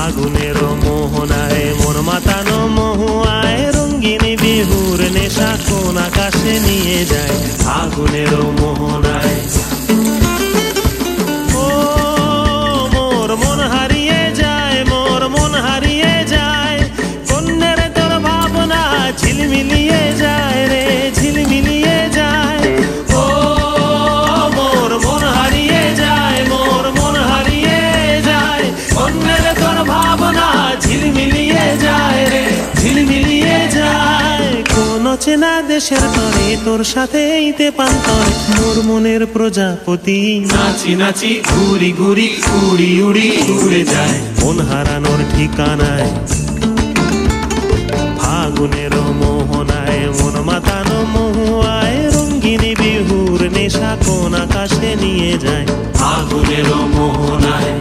ফাগুনের মোহনায় মন মাতানো মহুয়ায় রঙ্গিনী বিহুর নেশা কোন আকাশে নিয়ে যায় ফাগুনের মোহনায়। ও মোর মন হারিয়ে যায়, মোর মন হারিয়ে যায়, কন্যের তোর ভাবনা ঝিলমিলিয়ে যায় রে ঝিলমিলিয়ে যায়। ও মোর মন হারিয়ে যায়, মোর মন হারিয়ে যায়, কন্যের তোর ভাবনা ঝিলমিলিয়ে যায় রে ঝিলমিলিয়ে যায়। কোন চেনা দেশের তরে তোর সাথে ইতে পান্তর মোর মনের প্রজাপতি নাচি নাচি ঘুরি ঘুরি উড়ি উড়ি উড়ে যায় মন হারানোর ঠিকানায়। ফাগুনের মোহনায় মন মাতানো মহুয়ায় রঙ্গিনী বিহুর নেশা কোন আকাশে নিয়ে যায় ফাগুনের মোহনায়।